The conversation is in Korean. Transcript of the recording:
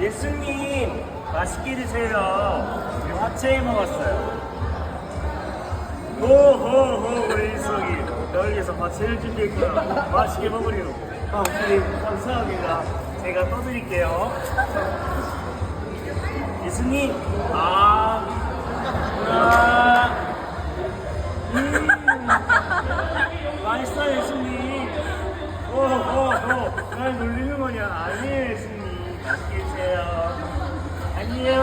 예수님 맛있게 드세요. 우리 화채 먹었어요. 호호호 우리 일석이 널 위해서 화채를 준비했구나. 맛있게 먹으리로. 목사님 감사합니다. 제가 떠드릴게요. 예수님 맛있어요 예수님. 날 놀리는 거냐? 아니에요 예수님. 맛있게 드세요. 안녕.